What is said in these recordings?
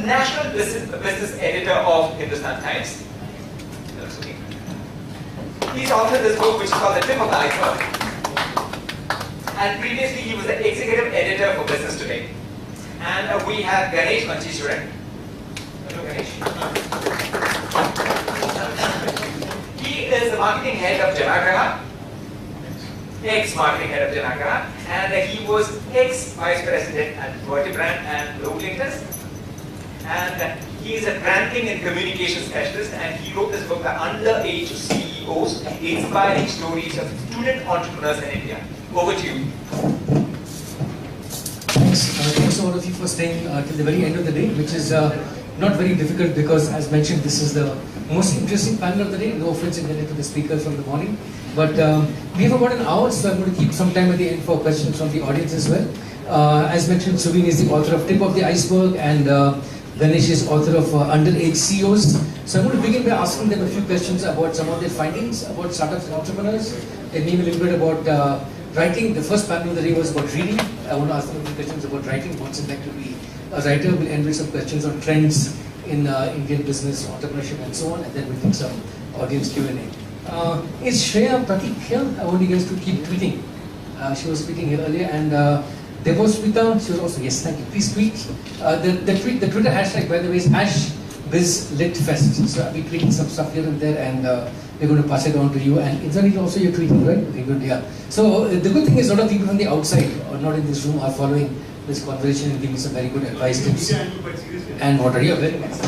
national business editor of Hindustan Times. He's authored this book which is called The Tip of the Iceberg. And previously he was the executive editor for Business Today. And we have Ganesh Vancheeswaran. Hello Ganesh. He is the marketing head of Janagraha, ex-marketing head of Janagraha, and he was ex-vice president at Vertibrand and Rollingtons. And he is a branding and communication specialist, and he wrote this book, The Underage CEOs, Inspiring Stories of Student Entrepreneurs in India. Over to you. Thanks to all of you for staying till the very end of the day, which is not very difficult because, as mentioned, this is the most interesting panel of the day. No offense intended to the speakers from the morning. But we have about an hour, so I'm going to keep some time at the end for questions from the audience as well. As mentioned, Suveen is the author of Tip of the Iceberg, and Ganesh is author of Underage CEOs. So I'm going to begin by asking them a few questions about some of their findings about startups and entrepreneurs, and maybe a little bit about writing. The first panel of the day was about reading. I want to ask them a few questions about writing. What's it like to be a writer? We'll end with some questions on trends in Indian business, entrepreneurship, and so on, and then we'll take some audience Q&A. Is Shreya Pratik here? I want you guys to keep tweeting. She was tweeting here earlier, and Devosmita, she was also, yes, thank you. Please tweet. The Twitter hashtag, by the way, is #BizLitFest. So I'll be tweeting some stuff here and there, and we're going to pass it on to you. And incidentally, also you're tweeting, right? Okay, good, yeah. So the good thing is a lot of people from the outside, or not in this room, are following this conversation and giving some very good advice, tips, and what are you? Very nice.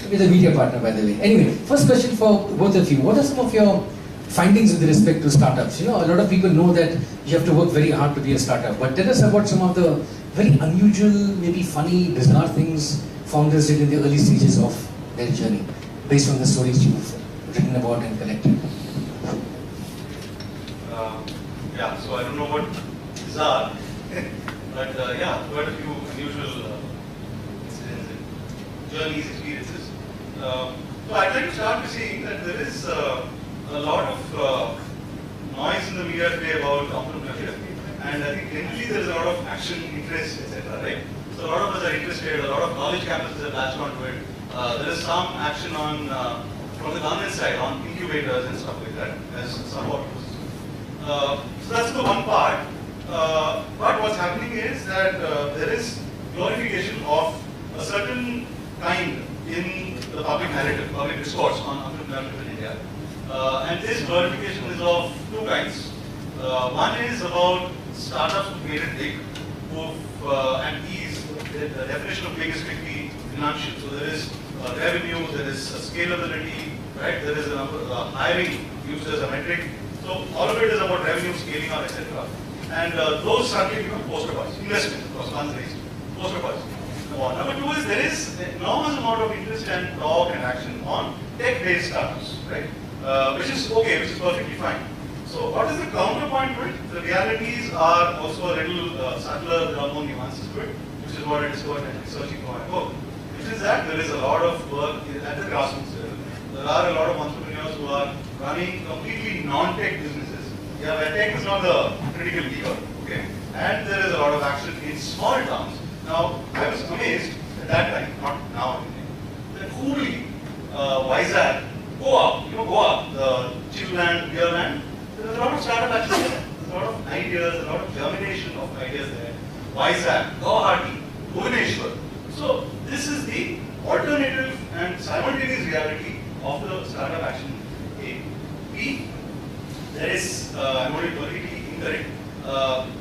We're the media partner, by the way. Anyway, first question for both of you. What are some of your findings with respect to startups? You know, a lot of people know that you have to work very hard to be a startup, but tell us about some of the very unusual, maybe funny, bizarre things founders did in the early stages of their journey, based on the stories you've written about and collected. Yeah, so I don't know what bizarre, but yeah, quite a few unusual incidents and journeys, experiences. So I'd like to start by saying that there is a lot of noise in the media today about entrepreneurship, and I think generally there is a lot of action, interest, etc. Right? So a lot of us are interested. A lot of college campuses have latched onto it. There is some action on from the government side on incubators and stuff like that, as somewhat. So that's the one part. But what's happening is that there is glorification of a certain kind in the public narrative, public discourse on entrepreneurship in India. And this glorification is of two kinds. One is about startups who made it big, and the definition of big is strictly financial. So there is revenue, there is scalability, right? There is a number of hiring used as a metric. So all of it is about revenue, scaling up, etc. And those suddenly become poster boys. Investment, of course, funds raised. Poster boys. Number two is there is an enormous amount of interest and talk and action on tech-based startups, right? Which is okay, which is perfectly fine. So what is the counterpoint to it? The realities are also a little subtler, there are more nuances to it, which is what I discovered in researching for my book. Which is that there is a lot of work at the grassroots level. There are a lot of entrepreneurs who are running completely non-tech businesses. Yeah, where tech is not the critical lever, okay? And there is a lot of action in small towns. Now, I was amazed at that time, not now, that Hooghly, Vizag, Goa, the chillland, beer land, there's a lot of startup action there. There's a lot of ideas, a lot of germination of ideas there. Vizag, Guwahati, Bhubaneswar. So this is the alternative and simultaneous reality of the startup action. A. B. There is, I'm going to be politically incorrect,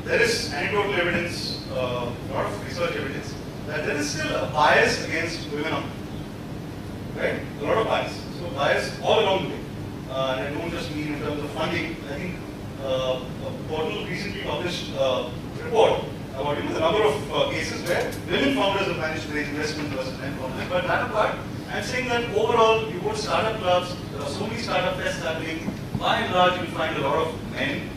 there is anecdotal evidence, a lot of research evidence, that there is still a bias against women entrepreneurs. Right? A lot of bias. So bias all along the way. And I don't just mean in terms of funding. I think a portal recently published a report about the number of cases where women founders have managed to raise investment versus men founders. But that apart, I'm saying that overall, you go to startup clubs, there are so many startup tests happening. By and large, you'll find a lot of men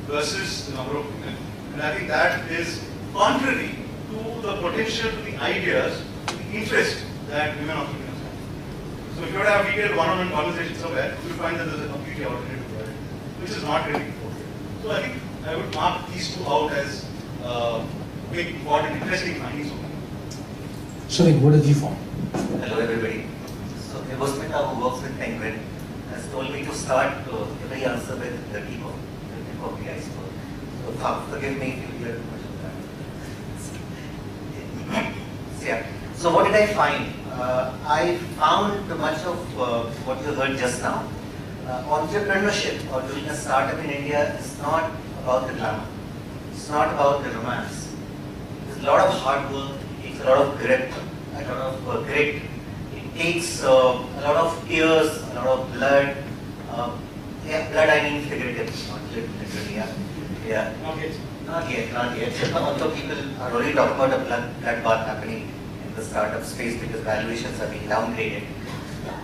versus the number of women. And I think that is contrary to the potential, to the ideas, to the interest that women entrepreneurs have. So if you were to have detailed one-on-one conversation somewhere, you'll find that there's a completely alternative to it, which is not really important. So I think I would mark these two out as big, important, interesting findings. Suveen, what have you found? Hello everybody. So Devasmita, who works with Penguin, has told me to start every answer with the tip of the iceberg. So forgive me if you hear too much of that. So, yeah. So what did I find? I found much of what you heard just now. Entrepreneurship or doing a startup in India is not about the glamour. It's not about the romance. There's a lot of hard work. It takes a lot of grit. A lot of grit. It takes a lot of tears, a lot of blood. Yeah, blood I mean figurative, not literally. Yeah. Not yet. Although people are already talking about a bloodbath happening in the startup space because valuations are being downgraded.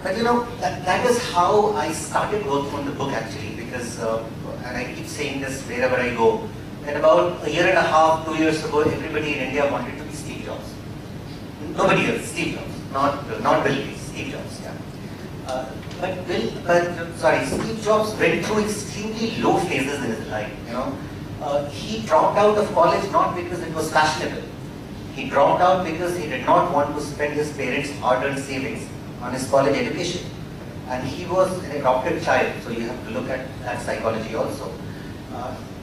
But you know, that is how I started working on the book actually, because, and I keep saying this wherever I go, that about a year and a half, 2 years ago, everybody in India wanted to be Steve Jobs. Nobody else, Steve Jobs, not Bill Gates, Steve Jobs, yeah. Steve Jobs went through extremely low phases in his life, you know. He dropped out of college not because it was fashionable. He dropped out because he did not want to spend his parents' hard-earned savings on his college education. And he was an adopted child, so you have to look at that psychology also.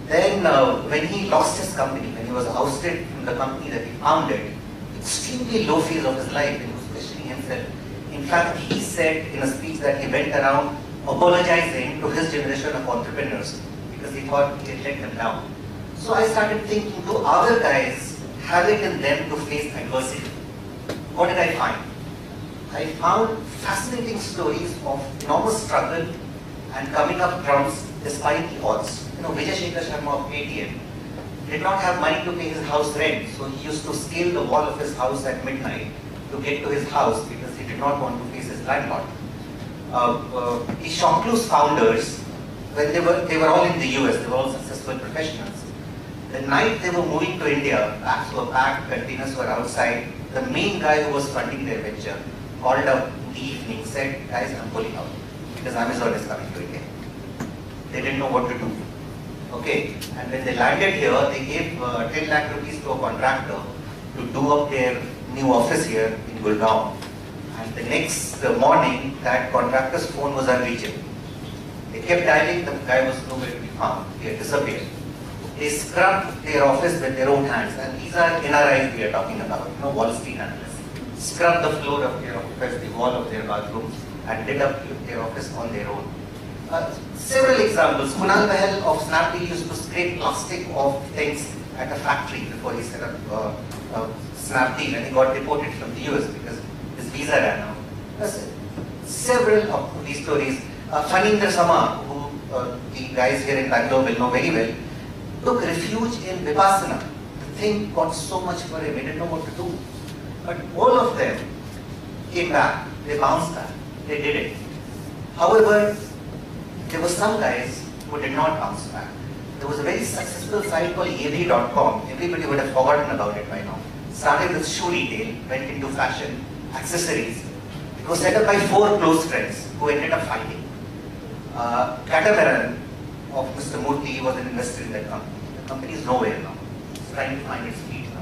Then when he lost his company, when he was ousted from the company that he founded, extremely low phase of his life, and he was questioning himself. In fact, he said in a speech that he went around apologizing to his generation of entrepreneurs because he thought he had let them down. So I started thinking, do other guys have it in them to face adversity? What did I find? I found fascinating stories of enormous struggle and coming up trumps despite the odds. You know, Vijay Shekhar Sharma of ATM did not have money to pay his house rent, so he used to scale the wall of his house at midnight to get to his house because he did not want to face his landlord. The Shopcluse founders, when they were all in the US, they were all successful professionals. The night they were moving to India, bags were packed, containers were outside, the main guy who was funding their venture called up in the evening, said, guys, I'm pulling out because Amazon is coming to India. They didn't know what to do. Okay, and when they landed here, they gave 10 lakh rupees to a contractor to do up their new office here in Gurgaon. And the next morning, that contractor's phone was unreachable. They kept dialing, the guy was nowhere to be found. He had disappeared. They scrubbed their office with their own hands, and these are NRIs we are talking about, you know, Wall Street analysts. Scrubbed the floor of their office, the wall of their bathrooms, and did up their office on their own. Several examples. Kunal Bahal of Snapdeal used to scrape plastic off things at a factory before he set up Snapdeal, and he got deported from the US because his visa ran out. Several of these stories. Faninder Sama, who the guys here in Bangalore will know very well, took refuge in Vipassana. The thing got so much for him, he didn't know what to do. But all of them came back, they bounced back, they did it. However, there were some guys who did not bounce back. There was a very successful site called yevi.com. Everybody would have forgotten about it by now. Started with shoe retail, went into fashion, accessories. It was set up by 4 close friends who ended up fighting. Catamaran of Mr. Murthy was an investor in that company. The company is nowhere now. It's trying to find its feet now.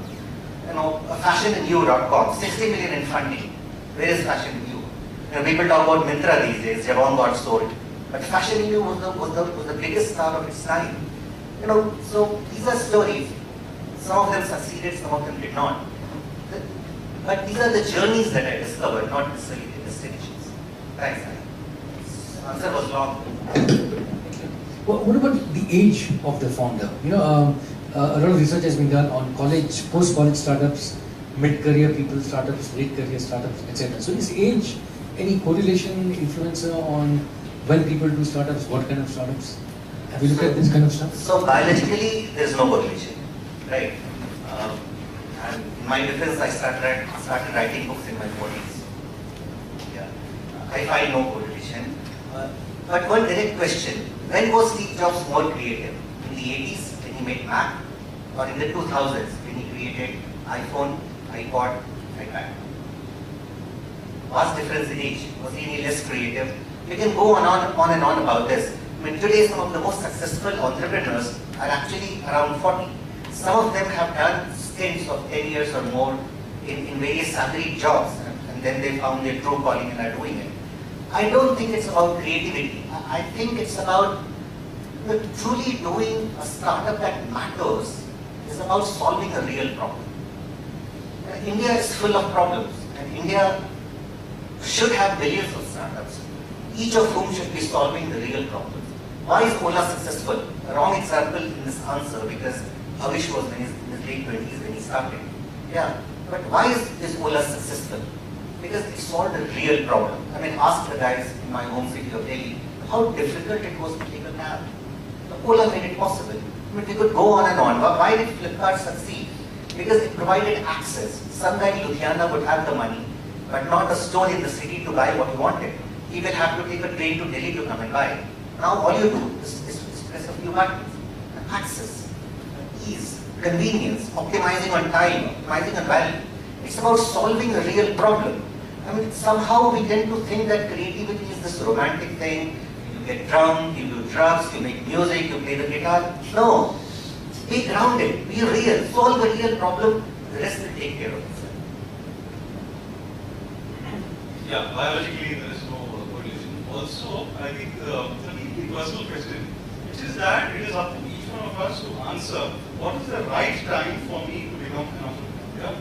You know, fashionandYou.com, 60 million in funding. Where is Fashion and You? You know, people talk about Myntra these days, Jabon got sold. But Fashion and You was the biggest star of its time. You know, so these are stories. Some of them succeeded, some of them did not. But these are the journeys that I discovered, not necessarily the destinations. Thanks, Anand. Answer was long. What about the age of the founder? You know, a lot of research has been done on college, post-college startups, mid-career people startups, late-career startups, etc. So is age any correlation, influencer on when people do startups, what kind of startups? Have you looked at this kind of stuff? So biologically, there is no correlation, right? And in my defense, I started writing books in my 40s. Yeah, I find no correlation. But one direct question: when was Steve Jobs more creative? In the 80s when he made Mac, or in the 2000s when he created iPhone, iPod, iPad? Vast difference in age. Was he any less creative? You can go on and on about this. I mean, today some of the most successful entrepreneurs are actually around 40. Some of them have done stints of 10 years or more in various salaried jobs, and then they found their true calling and are doing it. I don't think it's about creativity. I think it's about truly doing a startup that matters is about solving a real problem. India is full of problems, and India should have billions of startups, each of whom should be solving the real problems. Why is Ola successful? A wrong example in this answer, because Avish was in his late 20s when he started. Yeah, but why is Ola successful? Because it solved a real problem. I mean, ask the guys in my home city of Delhi how difficult it was to take a cab. Ola made it possible. I mean, we could go on and on. Why did Flipkart succeed? Because it provided access. Some guy in Ludhiana would have the money, but not a store in the city to buy what he wanted. He will have to take a train to Delhi to come and buy. Now all you do is press a few buttons. Access, ease, convenience, optimizing on time, optimizing on value. It's about solving a real problem. I mean, somehow we tend to think that creativity is this romantic thing. You get drunk, you do drugs, you make music, you play the guitar. No. Be grounded, be real, solve a real problem, the rest will take care of itself. Yeah, biologically there is no correlation. Also, I think the deeply personal question, which is that it is up to each one of us to answer what is the right time for me to become an entrepreneur.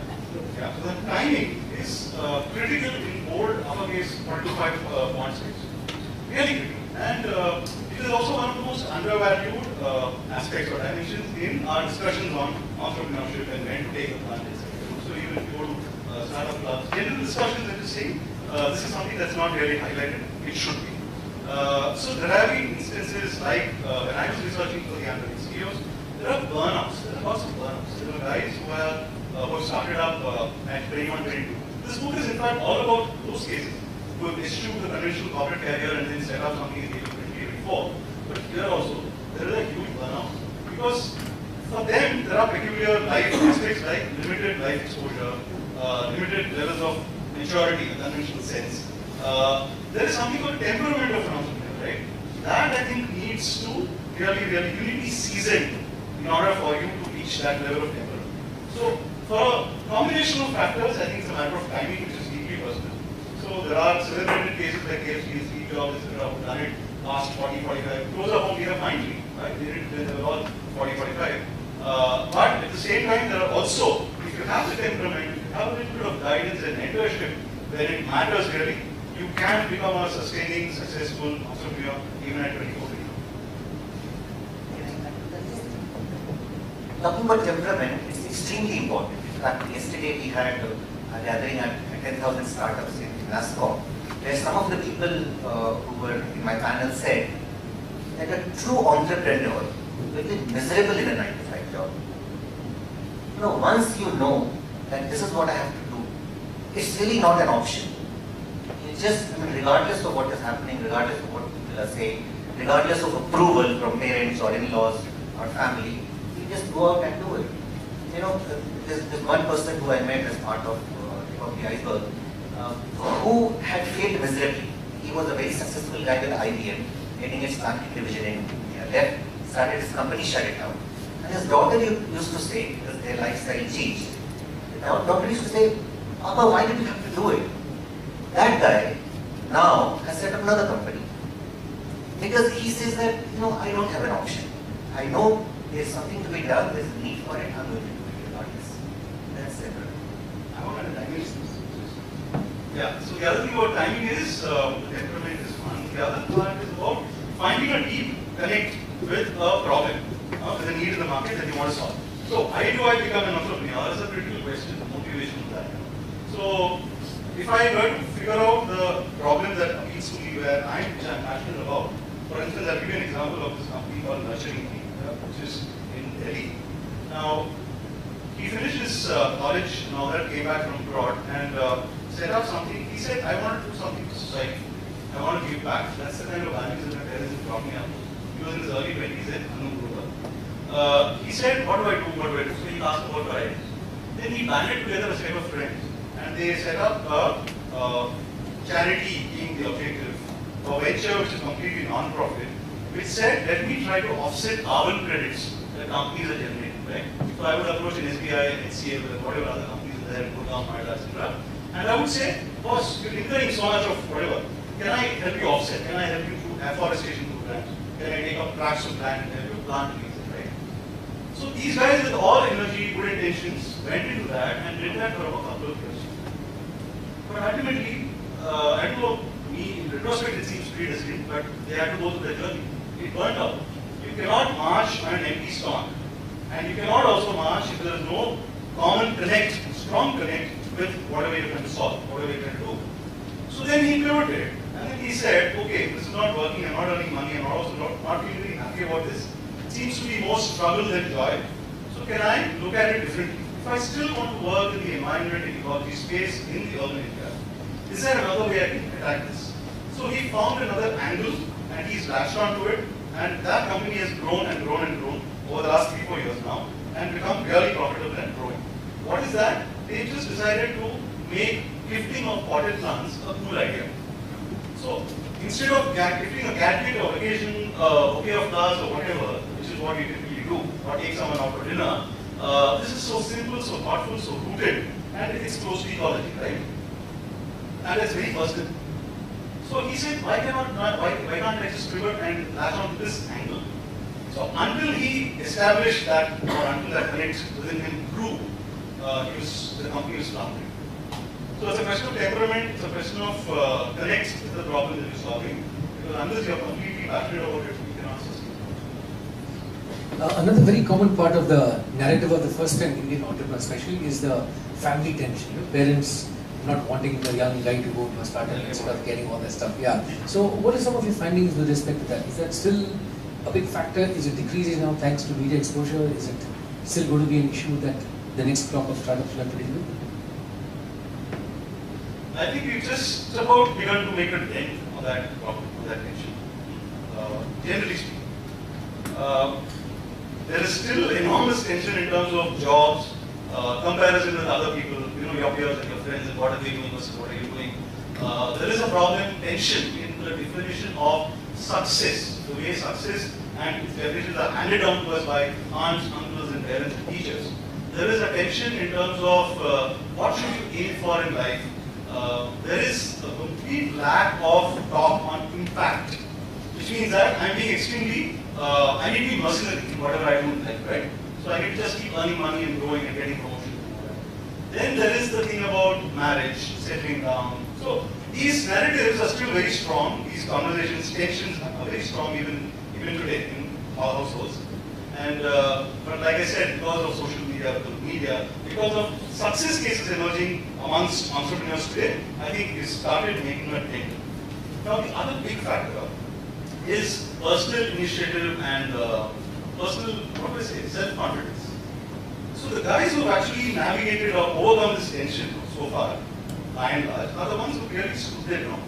Yeah, so the timing is critical in bold uppercase 1 to 5 font space. Really critical. And it is also one of the most undervalued aspects or dimensions in our discussions on entrepreneurship and when to take a plant, etc. So even if you go to startup clubs, general discussions are just saying this is something that's not really highlighted. It should be. So there have been instances like when I was researching for the Underage CEOs, there are burnouts. There are lots of burnouts. There are guys who have started up at 21, 22. This book is in fact all about those cases who have eschewed the conventional corporate career and then set up something in the age of 24. But here also, there is a huge burnout because for them, there are peculiar life aspects like limited life exposure, limited levels of maturity in the conventional sense. There is something called temperament of an entrepreneur, right? That I think needs to really, you need to be seasoned in order for you to reach that level of temperament. So, for a combination of factors, I think it's a matter of timing, which is deeply personal. So, there are celebrated cases like KFC, Steve Jobs, etc., who done it past 40, 45. Those are only have mindfully, right? They did it when they were all 40, 45. But at the same time, there are also, if you have the temperament, if you have a little bit of guidance and mentorship, when it matters really, you can become a sustaining, successful entrepreneur even at 24. Talking about temperament, it's extremely important. In fact, yesterday we had a gathering at 10,000 startups in NASCOM, where some of the people who were in my panel said that a true entrepreneur will be miserable in a 9-to-5 job. You know, once you know that this is what I have to do, it's really not an option. You just, I mean, regardless of what is happening, regardless of what people are saying, regardless of approval from parents or in-laws or family, you just go out and do it. You know, there's one person who I met as part of the Iceberg who had failed miserably. He was a very successful guy with IBM, getting its banking division in India. Left, started his company, shut it down. And his daughter used to say, because their lifestyle changed, the daughter used to say, Papa, why did you have to do it? That guy now has set up another company. Because he says that, you know, I don't have an option. I know there's something to be done, there's a need for it, I'm going to do it regardless. That's it. I want to dimension. Yeah, so the other thing about timing is temperament is one. The other part is about finding a deep connect with a problem, with a need in the market that you want to solve. So, why do I become an entrepreneur? That's a critical question, the motivation of that. So, if I were to figure out the problem that appeals to me where I'm passionate about, for instance, I'll give you an example of this company called Nurturing Me, which is in Delhi. Now, he finished his college and all that, came back from abroad and set up something. He said, I want to do something for society. I want to give back. That's the kind of values that my parents have brought me up. He was in his early 20s in Anupur. He said, what do I do? What do I do? So he asked about varieties. Then he banded together a set of friends and they set up a charity being the objective, a venture which is completely non-profit, which said, let me try to offset carbon credits that companies are generating, right? So I would approach an SBI, an HCL, whatever other companies in there in Gurgaon, Noida, etc. And I would say, boss, you're incurring so much of whatever. Can I help you offset? Can I help you through afforestation programs? Can I take up tracts of land and help you plant trees, right? So these guys with all energy, good intentions, went into that and did that for about a couple of years. But ultimately, I don't know, me in retrospect it seems predestined, but they had to go through the journey. It burned out. You cannot march on an empty stomach. And you cannot also march if there is no common connect, strong connect with whatever you're going to solve, whatever you're going to do. So then he pivoted. And then he said, okay, this is not working, I'm not earning money, I'm also not feeling really happy about this. It seems to be more struggle than joy. So can I look at it differently? If I still want to work in the environment, in ecology space, in the urban area, is there another way I can attack this? So he found another angle and he's latched onto it, and that company has grown and grown and grown over the last 3-4 years now and become really profitable and growing. What is that? They just decided to make gifting of potted plants a cool idea. So instead of gifting a gadget or occasion, bouquet of flowers or whatever, which is what you typically do, or take someone out for dinner, this is so simple, so thoughtful, so rooted, and it's close to ecology, right? And it's very personal. So he said, why can't I just pivot and latch on to this angle? So until he established that, or until that connect within him grew, the company was floundering. So it's a question of temperament, it's a question of connect with the problem that you're solving. Because unless you're completely passionate about it, you cannot sustain. Another very common part of the narrative of the first-time Indian entrepreneur especially is the family tension. Parents not wanting the young guy to go to a startup instead of getting all that stuff. Yeah. So what are some of your findings with respect to that? Is that still a big factor? Is it decreasing now thanks to media exposure? Is it still going to be an issue that the next crop of startups will have to deal with? I think we've just about begun to make a dent on that problem, on that tension. Generally speaking, there is still enormous tension in terms of jobs, comparison with other people, your peers and your friends, and what are they doing versus what are you doing. There is a problem, tension in the definition of success, the way success and its definitions are handed down to us by aunts, uncles, and parents and teachers. There is a tension in terms of what should you aim for in life. There is a complete lack of talk on impact, which means that I'm being extremely, I need to be mercenary in whatever I do in life, right? So I need to just keep earning money and growing and getting promotion. Then there is the thing about marriage, settling down. So these narratives are still very strong. These conversations, tensions are very strong even today in our households. And but like I said, because of social media, because of success cases emerging amongst entrepreneurs today, I think it started making a dent. Now the other big factor is personal initiative and personal, what do I say, self-confidence. So the guys who have actually navigated or overcome this tension so far, by and large, are the ones who really stood their ground.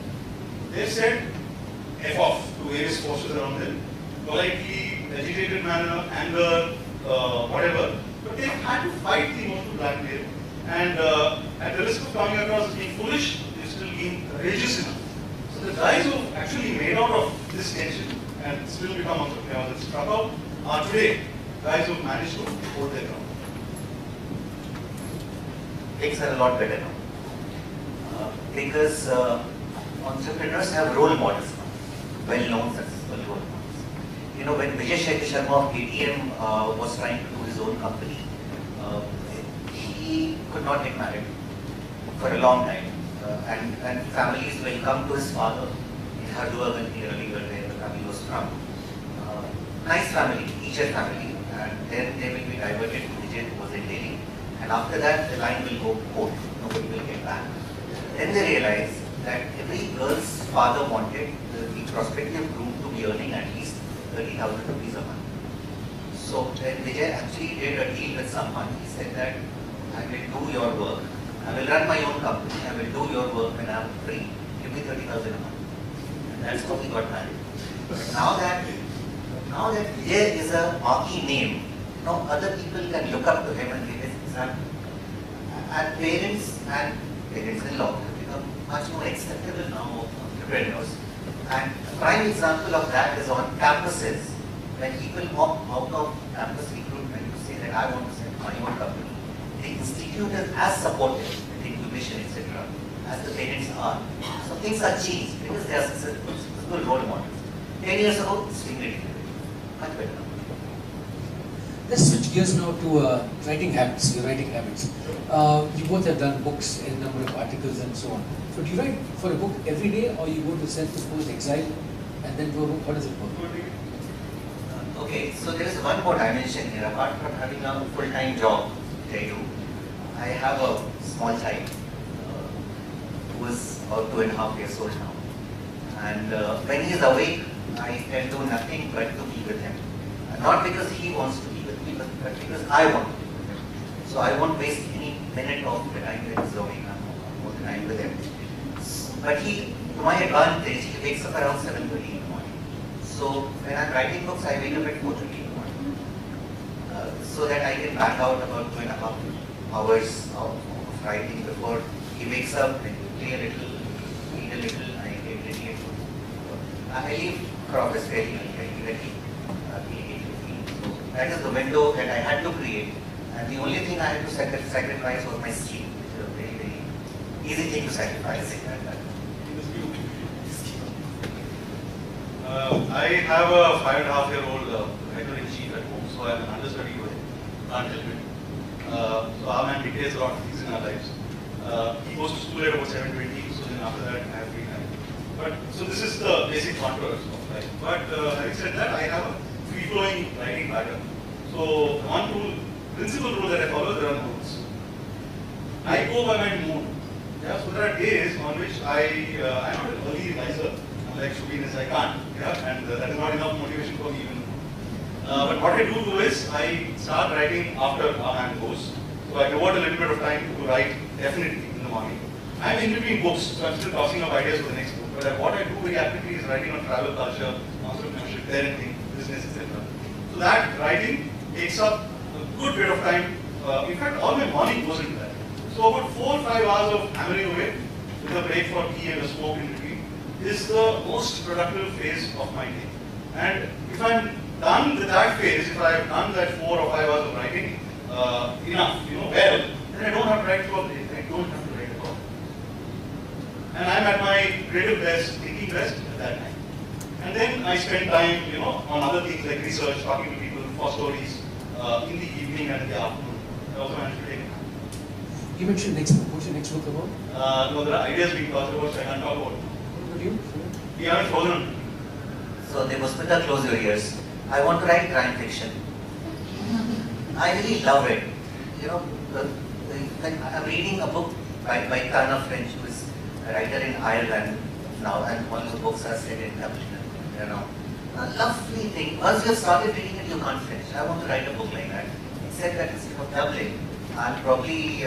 They've said F off to various forces around them, politely, agitated manner, anger, whatever. But they've had to fight the emotional blackmail. And at the risk of coming across as being foolish, they've still been courageous enough. So the guys who have actually made out of this tension and still become entrepreneurs and struck out are today guys who have managed to hold their ground. Things are a lot better now. Because entrepreneurs have role models now, well-known successful role models. When Vijay Shekhar Sharma of KTM was trying to do his own company, he could not get married for a long time. And families will come to his father in Hardwar and earlier where the family was from. Nice family, teacher family, and then they will be diverted to Vijay who was in Delhi. And after that, the line will go court. Nobody will get back. Then they realize that every girl's father wanted the prospective groom to be earning at least 30,000 rupees a month. So when Vijay actually did a deal with someone, he said that I will do your work. I will run my own company. I will do your work when I am free. Give me 30,000 a month. And that's how we got married. Now that Vijay is a marquee name, other people can look up to him and say, and parents-in-law have become much more acceptable now of entrepreneurs. And a prime example of that is on campuses. When people opt out of campus recruitment to say that I want to set my own company, they institute is as supportive with incubation, etc., as the parents are. So things are changed because they are successful role models. 10 years ago, it's extremely different. Much better now. Let's switch gears now to writing habits, your writing habits. You both have done books, a number of articles and so on. So do you write for a book every day, or you go to self-imposed exile and then do a book? How does it work? Okay, so there is one more dimension here. Apart from having a full-time job that I do, I have a small child who is about 2.5 years old now. And when he is awake, I can do nothing but to be with him. Not because he wants to be with me, but because I want to be with him. So I won't waste any minute of the time that he's awake. I'm more time with him. But he, to my advantage, he wakes up around 7:30 in the morning. So when I'm writing books, I wake up at 4:30 in the morning. So that I can back out about 2.5 hours of writing before he wakes up and play a little, eat a little, I get ready. I leave for office very early. So that is the window that I had to create. And the only thing I had to sacrifice was my sleep, which is a very, very easy thing to sacrifice. I have a 5.5-year-old editor-in-chief at home, so I'm an understudy with him. Can't help it. So our man dictates a lot of things in our lives. He goes to school at about 7:20, so then after that I have free time. But so this is the basic contours of life. But having said that, I have a free-flowing writing pattern. So one principal rule that I follow, there are no rules. I go by my mood. Yeah, so there are days on which I'm not an early riser. Like Suveen is, I can't. Yeah, and that is not enough motivation for me even. But what I do is I start writing after our man goes. So I devote a little bit of time to write definitely in the morning. I'm in between books, so I'm still tossing up ideas for the next book. But what I do very actively is writing on travel culture, entrepreneurship, parenting, business, etc. So that writing takes up a good bit of time. In fact, all my morning goes into that. So about 4 or 5 hours of hammering away with a break for tea and a smoke in between is the most productive phase of my day. And if I'm done with that phase, if I have done that 4 or 5 hours of writing enough, well, then I don't have to write throughout the day. I don't have to write at all. And I'm at my creative best, thinking best at that time. And then I spend time, on other things like research, talking to people for stories in the evening and in the afternoon. I also manage to take a nap. You mentioned next book. What's your next book about? No, there are ideas being talked about, so I can't talk about. What about you? We haven't frozen. So they must close your ears. I want to write crime fiction. I really love it. Like I'm reading a book by Tana French, who is a writer in Ireland now, and one of the books are set in Dublin. A lovely thing. Once you have started reading it, you can't finish. I want to write a book like that. Except that instead of Dublin, I'll probably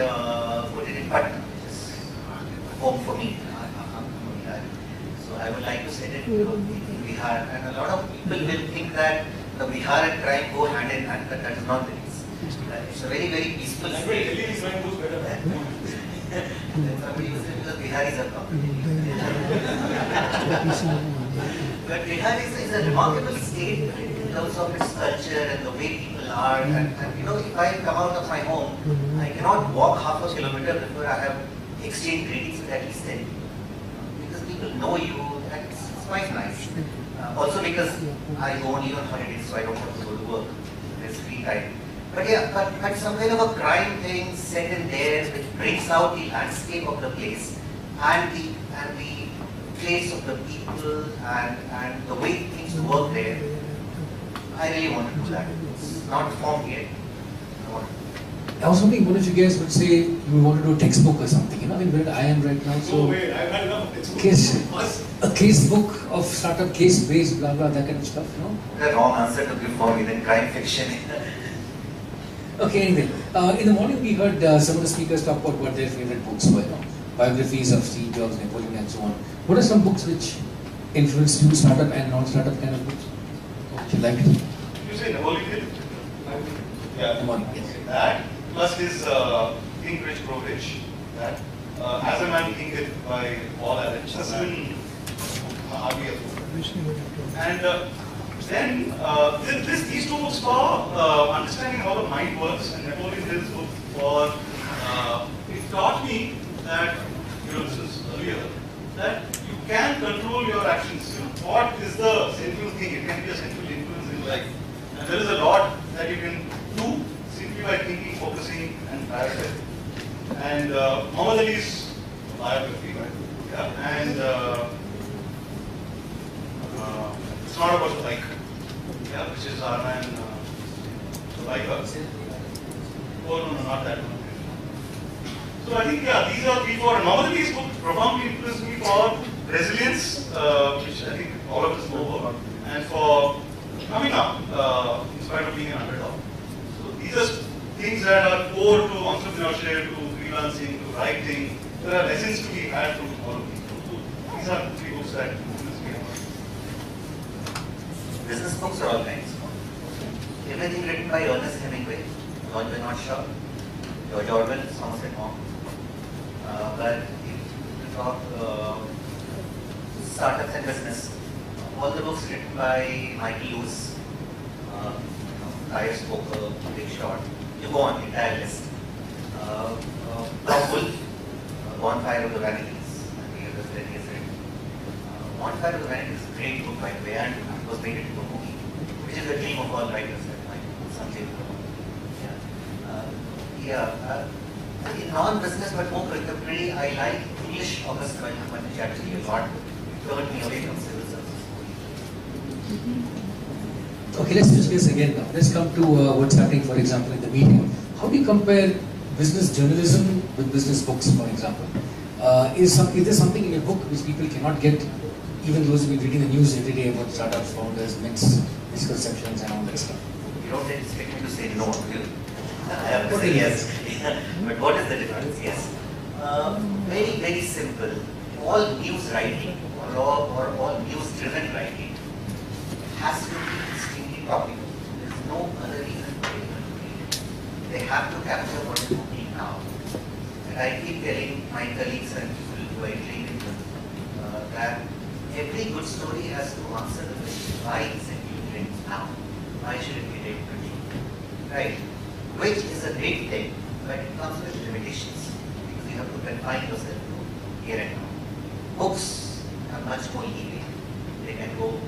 put it in Patna, which is home for me. So I would like to set it in Bihar. And a lot of people will think that the Bihar and crime go hand in hand, but that is not the case. It's a very, very peaceful state. Somebody was saying because Biharis are complicated. But Bihar is a remarkable state in terms of its culture and the way people are. And if I come out of my home, I cannot walk half a kilometer before I have exchanged greetings with at least 10 people. Because people know you, and it's quite nice. Also because I go only on holidays, so I don't have to go to work. There's free time. But yeah, but some kind of a crime thing set in there which brings out the landscape of the place and the place of the people and the way things work there. I really want to do that. It's not formed yet. I was hoping one of you guys would say you want to do a textbook or something. I mean, where I am right now. So No way, I've had enough of textbooks. a case book of startup case based, blah blah, that kind of stuff. The wrong answer to give for me than crime fiction. Okay, anyway, in the morning we heard some of the speakers talk about what their favorite books were, biographies of Steve Jobs, Napoleon, and so on. What are some books which influenced you, startup and non-startup kind of books? What you liked? You say Napoleon? Yeah, Napoleon, yes. That plus his Think Rich, Grow Rich. That As a Man Thinketh by Paul Allen. That's been hardly a book. And then these two books for understanding how the mind works, and Napoleon Hill's book for it taught me that, this is earlier, that you can control your actions. What is the central thing? It can be a central influence in life. And there is a lot that you can do simply by thinking, focusing, and prioritizing. And Muhammad Ali's biography, right? Yeah. And it's not about the bike, yeah, which is our man, the biker. Oh no, not that one. So I think, yeah, these are 3, 4. And Muhammad Ali's book profoundly influenced me for resilience, which I think all of us know about, and for coming up, in spite of being an underdog. So these are things that are core to entrepreneurship, to freelancing, to writing. There are lessons to be had from all of these. So these are the 3 books that influenced me. Business books are all kinds. Everything written by Ernest Hemingway, John Bernard Shaw, George Orwell, Somerset Maugham. But if you talk startups and business, all the books written by Michael Lewis, Tires Poker, Big Shot, you go on, entire list. Tom Wolfe, Bonfire of the Vanities, Bonfire of the Vanities is a great book, by the way, and it was made into a movie, which is the dream of all writers, someday. In non-business but more contemporary, I like English August which actually a lot turned me away from civil services. Okay, let's switch gears again now. Let's come to what's happening, for example, in the media. How do you compare business journalism with business books, for example? Is there something in your book which people cannot get, even those who have been reading the news every day about startups, founders, myths, misconceptions, and all that stuff? You don't expect me to say no, do you? I have to say yes. But what is the difference? Yes. Very, very simple. All news writing or all news-driven writing has to be extremely topical. There is no other reason for it. They have to capture what is happening now. And I keep telling my colleagues and people who I train with that every good story has to answer the question, why is it being written now? Why should it be written today? Right? Which is a great thing, but it comes with limitations because you have to confine yourself to here and now. Books are much more leeway. They can go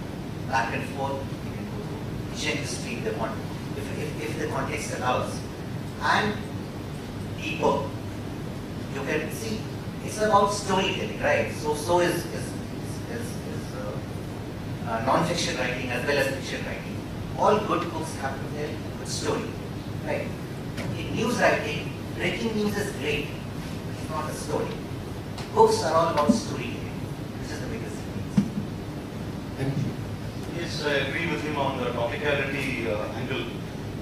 back and forth, they can go to each industry if they want, if the context allows. And deeper, you can see, it's about storytelling, right? So is non-fiction writing as well as fiction writing. All good books have to tell a good story. Right. In news writing, breaking news is great, but it's not a story. Books are all about storytelling, which is the biggest difference. Yes, I agree with him on the topicality angle.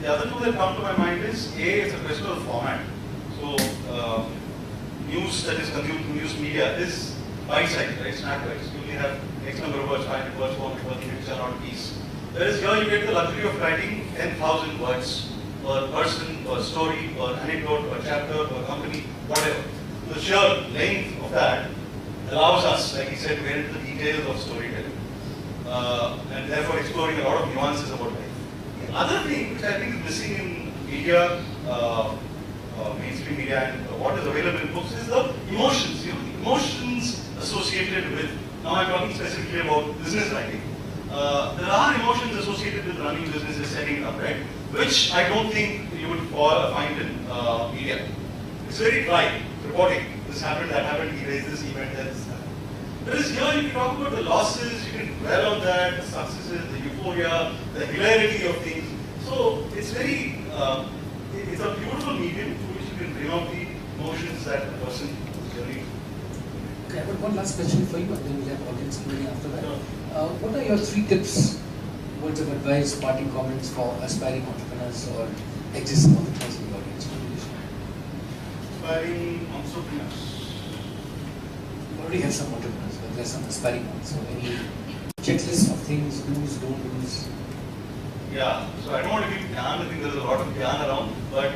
The other two that come to my mind is, A, it's a question of format. So, news that is consumed through news media is bite-sized, right? Snack-wise. You only have X number of words, 500 words, 400 words, which are not a piece. Whereas here you get the luxury of writing 10,000 words per person, per story, per anecdote, per chapter, per company, whatever. The sheer length of that allows us, like he said, to get into the details of storytelling. And therefore exploring a lot of nuances about life. The other thing which I think is missing in media, mainstream media, and what is available in books is the emotions, the emotions associated with, now I'm talking specifically about business writing. There are emotions associated with running businesses, setting it up, right? Which I don't think you would find in media. It's very dry, reporting. This happened, that happened, he raised this event, this happened. Whereas here you can talk about the losses, you can dwell on that, the successes, the euphoria, the hilarity of things. So it's very, it's a beautiful medium through which you can bring out the emotions that a person is journeying. Okay, I've got one last question for you, and then we'll have audience Q&A after that. What are your 3 tips, words of advice, parting comments for aspiring entrepreneurs or existing entrepreneurs in the audience? Aspiring entrepreneurs. We already have some entrepreneurs, but there's some aspiring ones. So any checklist of things, do's, don't do's? Yeah, so I don't want to give Gyan, I think there's a lot of Gyan around, but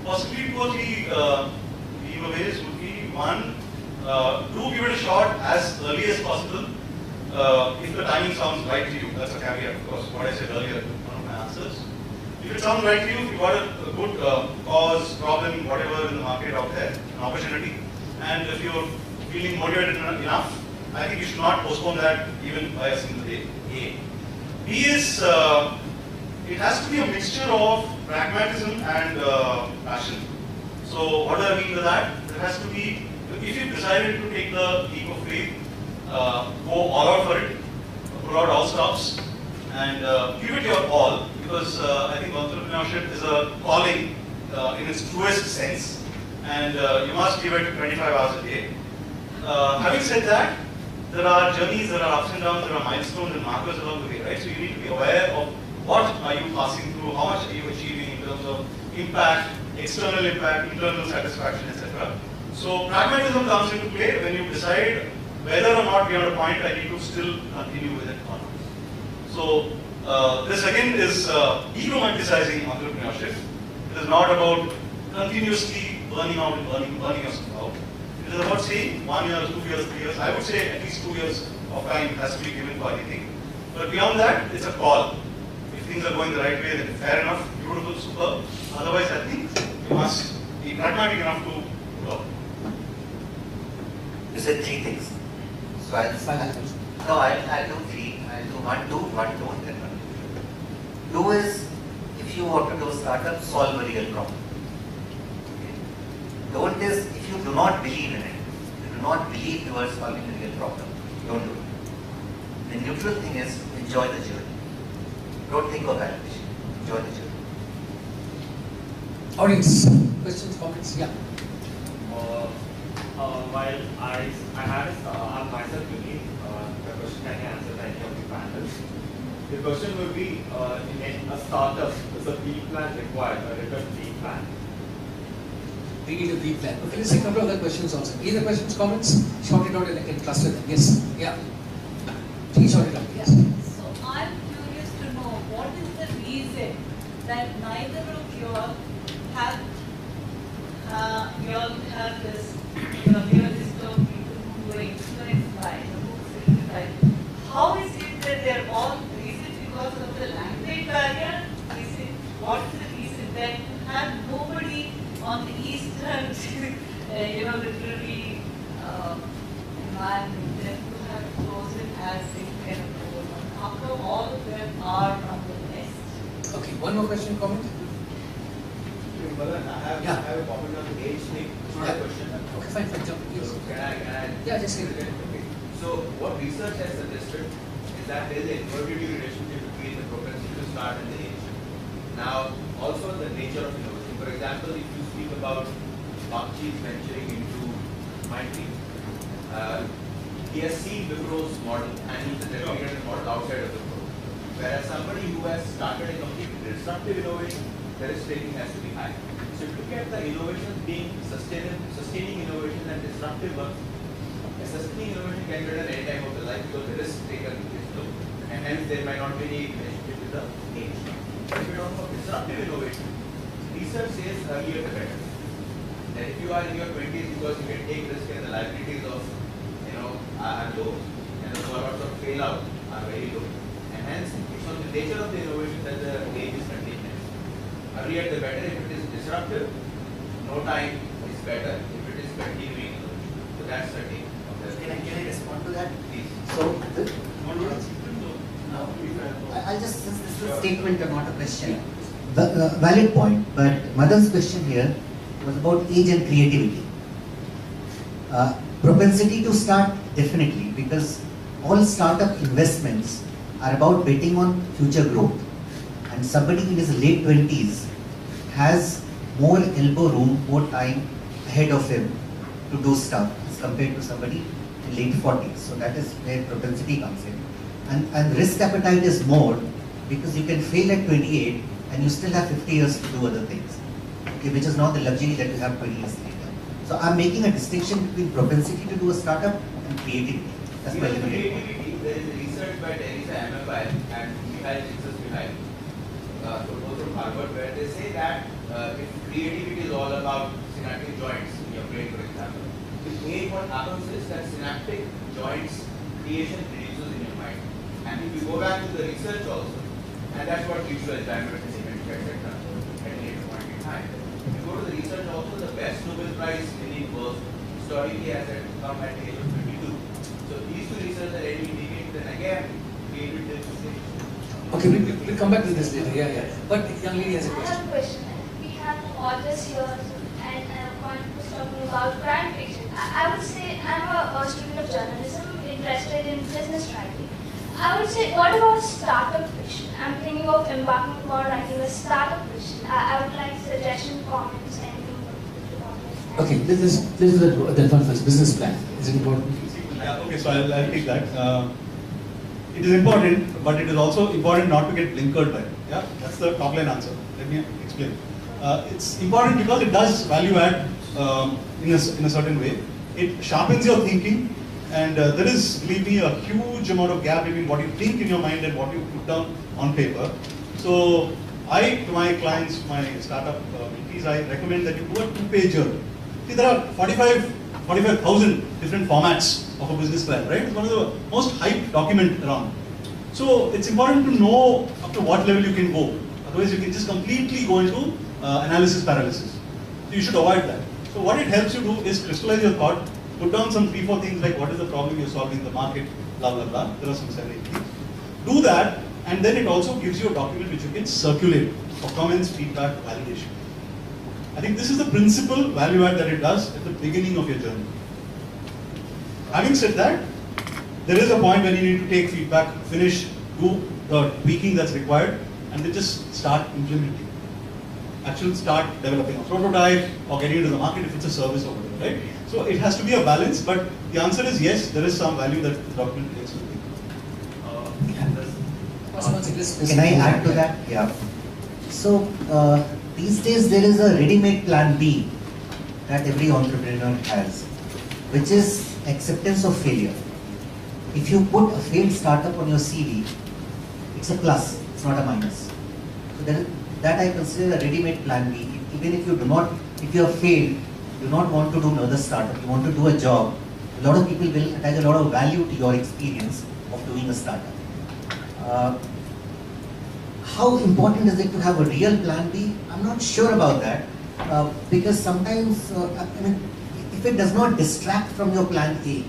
possibly 2 or 3 giveaways would be, one, do give it a shot as early as possible. If the timing sounds right to you, that's a caveat, of course, what I said earlier, one of my answers. If it sounds right to you, if you've got a good cause, problem, whatever in the market out there, an opportunity, and if you're feeling motivated enough, I think you should not postpone that even by a single day. A. B is, it has to be a mixture of pragmatism and passion. So what do I mean by that? There has to be, if you've decided to take the leap of faith, go all out for it, pull out all stops, and give it your all, because I think entrepreneurship is a calling in its truest sense, and you must give it 25 hours a day. Having said that, there are journeys, there are ups and downs, there are milestones and markers along the way, right? So you need to be aware of what are you passing through, how much are you achieving in terms of impact, external impact, internal satisfaction, etc. So pragmatism comes into play when you decide whether or not beyond a point I need to still continue with it or not. So this again is de-romanticizing entrepreneurship. It is not about continuously burning out and burning yourself out. It is about saying 1 year, 2 years, 3 years. I would say at least 2 years of time has to be given for anything. But beyond that, it's a call. If things are going the right way, then fair enough, beautiful, superb. Otherwise, I think you must be pragmatic enough to go. You said 3 things. So I'll do 3. I'll do 1, 2, 1, 2, and then 1. 2 is, if you want to do a startup, solve a real problem. Okay. Don't is, if you do not believe in it, you do not believe you are solving a real problem, don't do it. The neutral thing is, enjoy the journey. Don't think of valuation. Enjoy the journey. Audience, questions, comments? Yeah. While I had I'm myself unique, the question can I answer by any of the panels. The question would be, in a startup, is a B plan required, a written B plan? We need a B plan. Okay, let's take a couple of other questions also. Either questions, comments, shout it out and I can cluster them. Yes, yeah. Please shout it out, yes. So I'm curious to know what is the reason that neither of you all have this, you know, list of people who were influenced by the books written by. How is it that they're all, is it because of the language barrier? Is it, what is the reason that you have nobody on the eastern, literary environment that you have chosen as a kind of role model? After all of them are on the list. Okay, one more question, comment? Madan, I have a comment on the age thing. It's not a question. Okay, fine, jump, please. So can I? Yeah, just say it. Okay. So what research has suggested is that there is an inverted relationship between the propensity to start and the age. Now, also the nature of innovation. For example, if you speak about Bakshi venturing into Mindtree, he has seen Wipro's model and he's replicated the model outside of Wipro. Whereas somebody who has started a completely disruptive innovation, the risk taking has to be high. So if you look at the innovation being sustaining innovation and disruptive ones, a sustaining innovation can be done at any time of the life because the risk taken is low. And hence there might not be any relationship with the age. But if you talk about disruptive innovation, research says earlier the better. That if you are in your 20s because you can take risk and the liabilities of are low and the odds of fail out are very low. And hence it's on the nature of the innovation that the age is contingent. Earlier the better. If it is disruptive, no time is better. If it is continuing, so that's the take. Can I respond to that? Please. So, I'll just, since this is a statement and not a question. Valid point, but Madan's question here was about age and creativity. Propensity to start, definitely, because all startup investments are about betting on future growth. And somebody in his late 20s has more elbow room, more time ahead of him to do stuff as compared to somebody in late 40s. So that is where propensity comes in. And risk appetite is more because you can fail at 28 and you still have 50 years to do other things, okay, which is not the luxury that you have 20 years later. So I'm making a distinction between propensity to do a startup and creativity. That's my limited point. Creativity, there is research by Teresa MFI and Mihail Csikszentmihalyi, both from Harvard, where they say that if creativity is all about synaptic joints in your brain, for example, with age what happens is that synaptic joints creation reduces in your mind. And if you go back to the research also, and that's what visual diamond is mentioned. etc. at a later point in time. If you go to the research also, the best Nobel Prize winning was historically has come at the age of 22. So these two research are really indicate then again created this stage. Okay, we'll come back to this later. Yeah. But young lady has a I question. have a question. We have authors here, and one was talking about crime fiction. I would say I'm a student of journalism, interested in business writing. I would say, what about startup fiction? I'm thinking of embarking upon writing a startup fiction. I would like suggestions, comments, anything. Okay, let's do that one first. Business plan. Is it important? Yeah, okay, so I'll take that. It is important, but it is also important not to get blinkered by it. Yeah, that's the top line answer. Let me explain. It's important because it does value add in a certain way. It sharpens your thinking, and there is, believe me, a huge amount of gap between what you think in your mind and what you put down on paper. So to my clients, my startup mentees, I recommend that you do a 2-pager. See, there are 45,000 different formats of a business plan, right? It's one of the most hyped document around. So it's important to know up to what level you can go. Otherwise, you can just completely go into analysis paralysis. So you should avoid that. So what it helps you do is crystallize your thought, put down some 3-4 things like what is the problem you're solving in the market, blah, blah, blah. There are some 7-8 things. Do that, and then it also gives you a document which you can circulate for comments, feedback, validation. I think this is the principal value add that it does at the beginning of your journey. Having said that, there is a point when you need to take feedback, finish, do the tweaking that's required, and then just start implementing. Actually start developing a prototype or getting into the market if it's a service or whatever, right? So it has to be a balance, but the answer is yes, there is some value that the document takes with it. Can I add to that? Yeah. So these days there is a ready-made plan B that every entrepreneur has, which is acceptance of failure. If you put a failed startup on your CV, it's a plus, it's not a minus. So that I consider a ready-made plan B. Even if you have failed, you do not want to do another startup, you want to do a job, a lot of people will attach a lot of value to your experience of doing a startup. How important is it to have a real plan B? I'm not sure about that, because sometimes, if it does not distract from your plan A,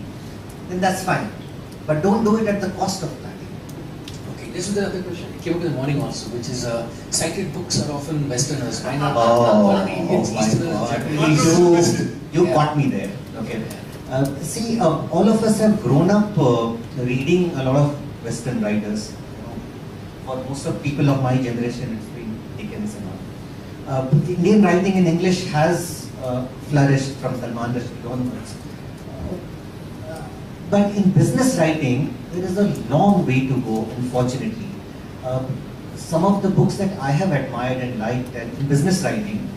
then that's fine. But don't do it at the cost of plan A. Okay, this is the other question. It came up in the morning also, which is cited books are often Westerners. Why not Indians, Easterners, Japanese? You caught me there. Okay. See, all of us have grown up reading a lot of Western writers. For most of people of my generation, it's been Dickens and all. Indian writing in English has flourished from Salman Rushdie onwards. But in business writing, there is a long way to go, unfortunately. Some of the books that I have admired and liked in business writing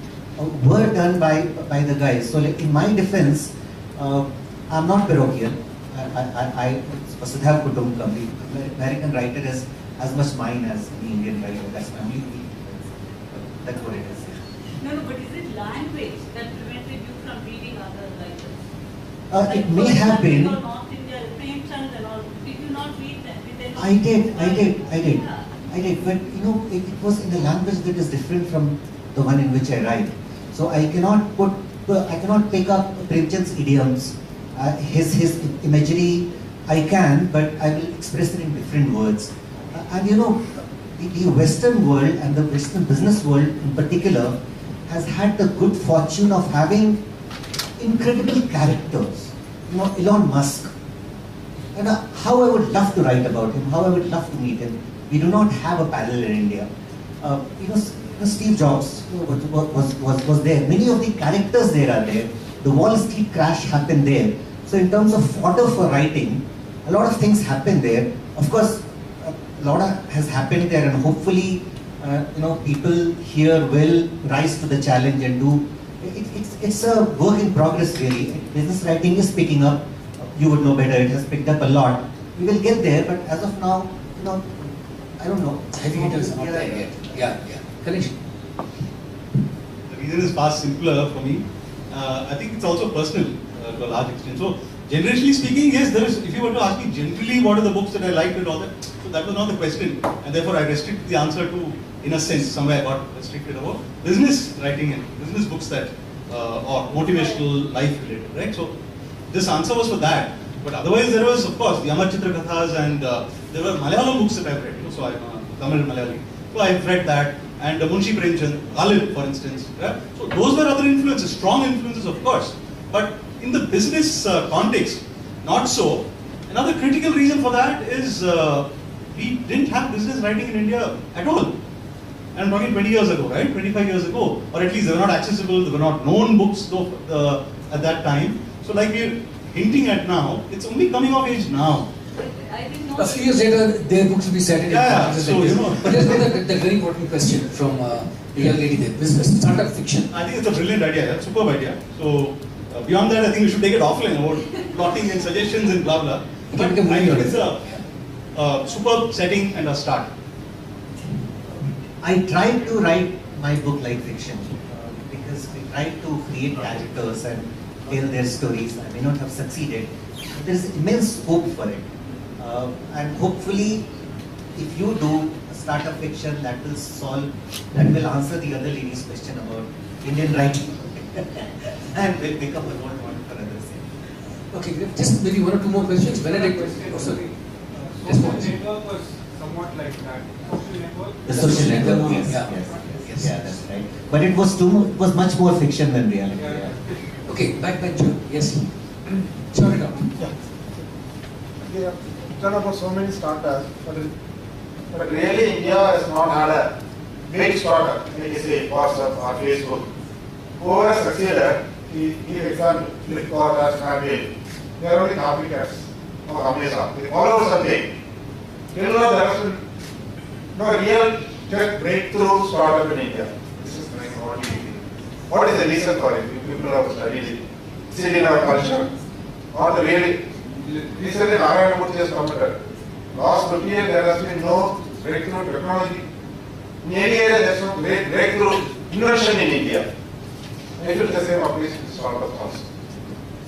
were done by the guys. So like, in my defense, I'm not parochial. I Vasudha Kutumbakam, the American writer is as much mine as the Indian writer. That's my only defense. That's what it is. No, but is it language that prevented you from reading other writers? It may have been. North India, Premchand and all. Did you not read them? I did. But it was in a language that is different from the one in which I write. So I cannot pick up Premchand's idioms, his imagery. I can, but I will express it in different words. And the Western world and the Western business world in particular has had the good fortune of having incredible characters. Elon Musk. And how I would love to write about him, how I would love to meet him. We do not have a parallel in India. Steve Jobs was there. Many of the characters there are there. The Wall Street crash happened there. So in terms of fodder for writing, a lot of things happen there. Of course, a lot has happened there, and hopefully, people here will rise to the challenge and do. It's a work in progress, really. Business writing is picking up. You would know better. It has picked up a lot. We will get there, but as of now, I don't know. Heavy hitters are not there yet. Yeah. Ganesh. The reason is far simpler for me. I think it's also personal to a large extent. So Generally speaking, yes, there is. If you were to ask me generally what are the books that I liked and all that, so that was not the question, and therefore I restricted the answer to, in a sense, somewhere I got restricted about business writing and business books that or motivational life related, right? So this answer was for that. But otherwise, there was, of course, the Amar Chitra Kathas, and there were Malayalam books that I've read. So I'm a Tamil Malayali, so I've read that, and Munshi Premchand, Ghalib, for instance. Yeah? So those were other influences, strong influences, of course. But in the business context, not so. Another critical reason for that is we didn't have business writing in India at all. And I'm talking 20 years ago, right? 25 years ago, or at least they were not accessible. They were not known books at that time. So like we're hinting at now, it's only coming of age now. I didn't know. A few years later, their books will be cited. Yeah, so you know. But let's go to the very important question from the young lady there. Business, startup fiction. I think it's a brilliant idea, yeah, superb idea. So beyond that, I think we should take it offline about plotting and suggestions and blah blah. But I think it's a superb setting and a start. I tried to write my book like fiction because we tried to create characters and tell their stories. I may not have succeeded, but there is immense hope for it. And hopefully, if you do a startup fiction, that will answer the other lady's question about Indian writing, and will become a role model for others. Okay, great. Just maybe one or two more questions. When I take Social network was somewhat like that. Social network. The social network, yes, yeah, that's right. But it was much more fiction than reality. Yeah. Okay, backbencher. Yes. Shout it out. They have done about so many startups, but really India is not had a big startup, like say WhatsApp or Facebook. Whoever has succeeded, give example, Flipkart or Snapdeal, they are only copycats of Amazon. They follow something. Till now there has been no real tech breakthrough startup in India. This is like what is the reason for it? People have studied it. Is it in our culture? Or the really recently Narayana Murthy has commented. Last 50 years there has been no breakthrough technology. In any area there is no great breakthrough invention in India. I feel the same applies to startup also.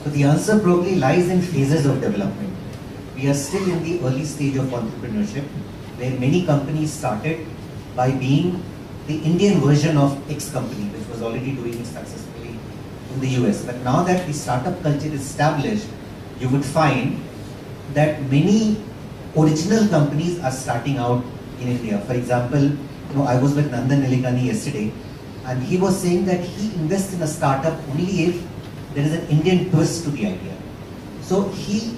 So the answer probably lies in phases of development. We are still in the early stage of entrepreneurship, where many companies started by being the Indian version of X company, which was already doing it successfully in the US. But now that the startup culture is established, you would find that many original companies are starting out in India. For example, I was with Nandan Nilikani yesterday, and he was saying that he invests in a startup only if there is an Indian twist to the idea. So he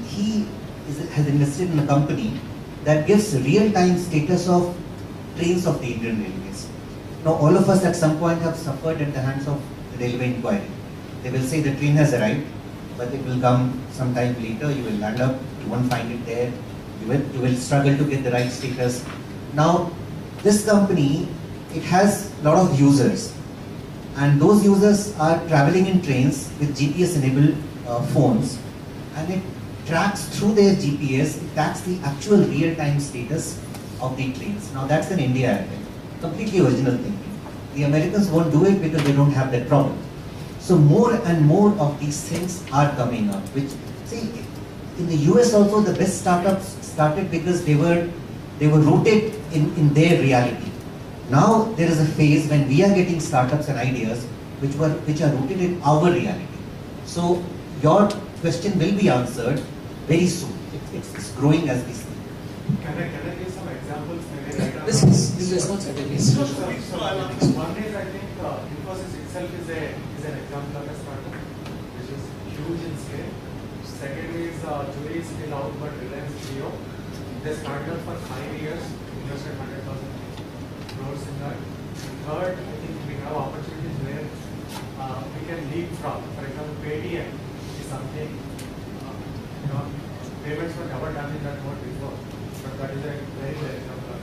has invested in a company that gives real-time status of trains of the Indian Railways. Now, all of us at some point have suffered at the hands of the railway inquiry. They will say the train has arrived, but it will come sometime later. You will land up, you won't find it there. You will struggle to get the right status. Now, this company, it has a lot of users, and those users are traveling in trains with GPS-enabled phones, and it tracks through their GPS, it tracks the actual real-time status of the trains. Now that's an India idea, completely original thinking. The Americans won't do it because they don't have that problem. So more and more of these things are coming up, which, see, in the US also the best startups started because they were rooted in their reality. Now there is a phase when we are getting startups and ideas which are rooted in our reality. So your question will be answered very soon. It's growing as we speak. Can I give some examples? This is response I think is. One is I think Infosys itself is an example of a startup which is huge in scale. Second is jury is still out, but Reliance Jio. They started for 5 years, invested 100,000 crores in that. And third, I think we have opportunities where we can leapfrog. For example, Paytm is something, payments were never done in that mode before. But that is a very good example of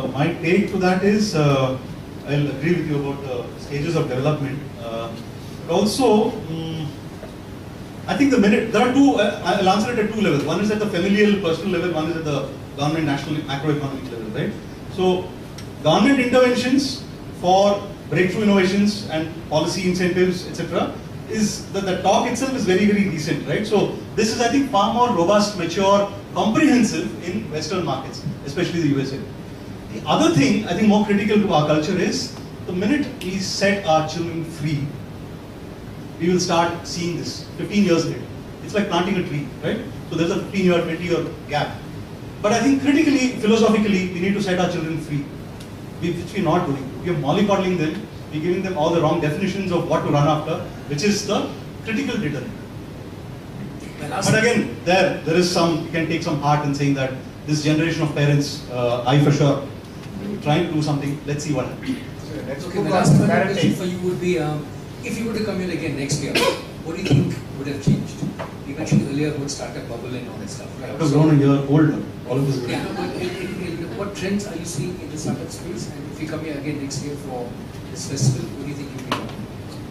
it. My take to that is, I'll agree with you about the stages of development. But also, I think there are two, I'll answer it at two levels. One is at the familial, personal level, one is at the government, national, macroeconomic level, right? So, government interventions for breakthrough innovations and policy incentives, etc., is that the talk itself is very, very decent, right? So this is, I think, far more robust, mature, comprehensive in Western markets, especially the USA. The other thing, I think, more critical to our culture is the minute we set our children free, we will start seeing this 15 years later. It's like planting a tree, right? So there's a 15-year, 20-year gap. But I think critically, philosophically, we need to set our children free, which we're not doing. We are mollycoddling them, we're giving them all the wrong definitions of what to run after, which is the critical deterrent. But again, there is some, you can take some heart in saying that this generation of parents, I for sure, trying to do something, let's see what happens. Okay, my last question for you would be, if you were to come here again next year, what do you think would have changed? You mentioned earlier about startup bubble and all that stuff. I would have grown a year older, all of this. Yeah, but what trends are you seeing in the startup space? And if you come here again next year for this festival, what do you think you will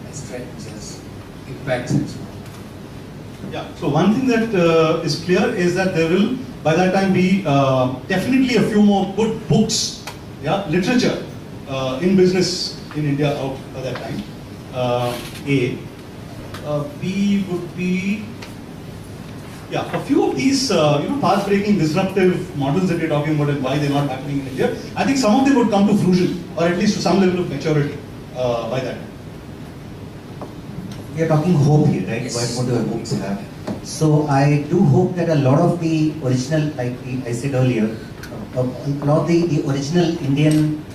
as trends, as impacts and so on? Yeah, so one thing that is clear is that there will, by that time, be definitely a few more good books, yeah, literature in business in India out by that time. B would be, yeah, a few of these, path-breaking, disruptive models that we're talking about and why they're not happening in India. I think some of them would come to fruition, or at least to some level of maturity by that time. We are talking hope here, right? Yes. What do I hope to have? So I do hope that a lot of the original, like I said earlier, a lot of the original Indian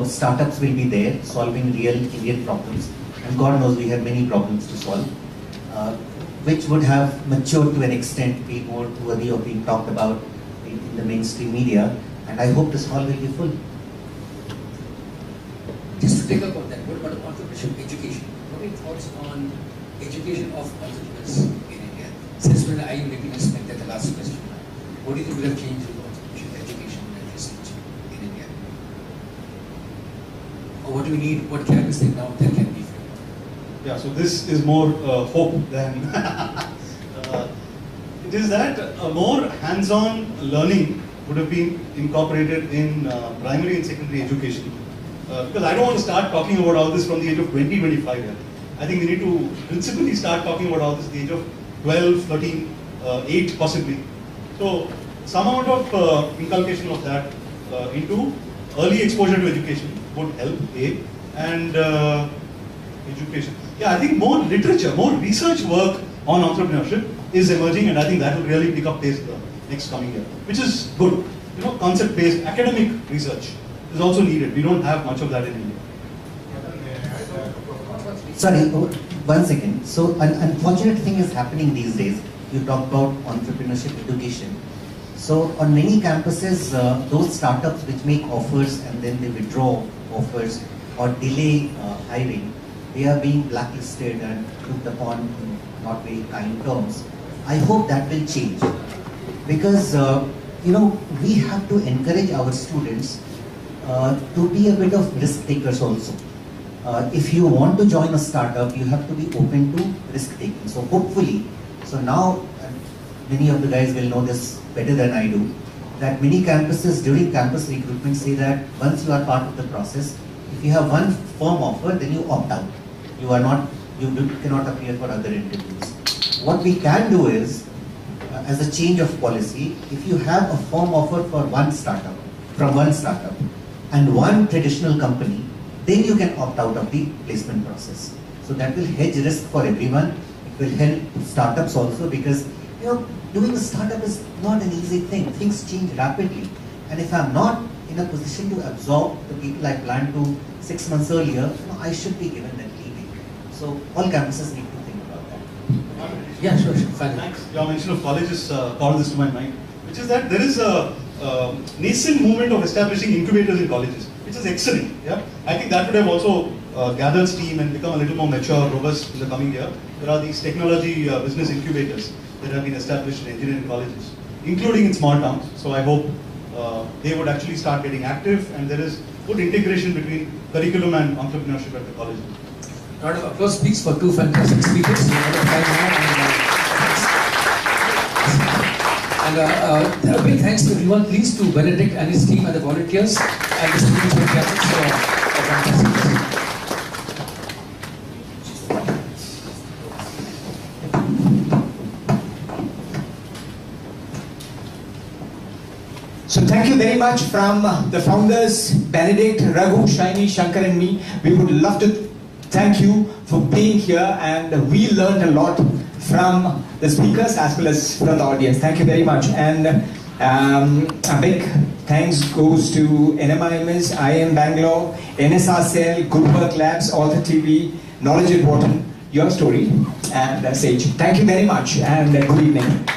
startups will be there, solving real Indian problems. And God knows we have many problems to solve, which would have matured to an extent, be more worthy of being talked about in the mainstream media. And I hope this hall will be full. Just to take up on that, what about entrepreneurship education? What are your thoughts on education of entrepreneurs in India? Since when I maybe just make that the last question. What do you think will have changed with entrepreneurship education and research in India? Or what do we need, what can we say now there can be? Yeah, so this is more hope than it is that more hands-on learning would have been incorporated in primary and secondary education. Because I don't want to start talking about all this from the age of 20, 25 years. I think we need to principally start talking about all this at the age of 12, 13, 8 possibly. So some amount of inculcation of that into early exposure to education would help, and education. Yeah, I think more literature, more research work on entrepreneurship is emerging, and I think that will really pick up pace the next coming year, which is good. Concept-based academic research is also needed. We don't have much of that in India. Sorry, one second. So an unfortunate thing is happening these days. You talk about entrepreneurship education. So on many campuses, those startups which make offers and then they withdraw offers or delay hiring, they are being blacklisted and looked upon in not very kind terms. I hope that will change, because we have to encourage our students to be a bit of risk takers also. If you want to join a startup, you have to be open to risk taking. So hopefully, so now many of the guys will know this better than I do, that many campuses during campus recruitment say that once you are part of the process, if you have one firm offer, then you opt out. You cannot appear for other interviews. What we can do is, as a change of policy, if you have a firm offer for one startup, from one startup, and one traditional company, then you can opt out of the placement process. So that will hedge risk for everyone. It will help startups also, because doing a startup is not an easy thing. Things change rapidly. And if I'm not in a position to absorb the people I planned to 6 months earlier, I should be given that leeway. So all campuses need to think about that. Yeah, sure, fine. Thanks. Your mention of colleges called this to my mind, which is that there is a nascent movement of establishing incubators in colleges, which is excellent. Yeah, I think that would have also gathered steam and become a little more mature, robust in the coming year. There are these technology business incubators that have been established in engineering colleges, including in small towns. So I hope they would actually start getting active, and there is good integration between curriculum and entrepreneurship at the college. A round of applause speaks for two fantastic speakers. And a big thanks to everyone. Please to Benedict and his team and the volunteers and the students and campus for fantastic. So thank you very much from the founders, Benedict, Raghu, Shiny, Shankar and me. We would love to thank you for being here, and we learned a lot from the speakers as well as from the audience. Thank you very much. And a big thanks goes to NMIMS, IIM Bangalore, NSR Cell, Good Work Labs, Author TV, Knowledge Important, Your Story, and Sage. Thank you very much and good evening.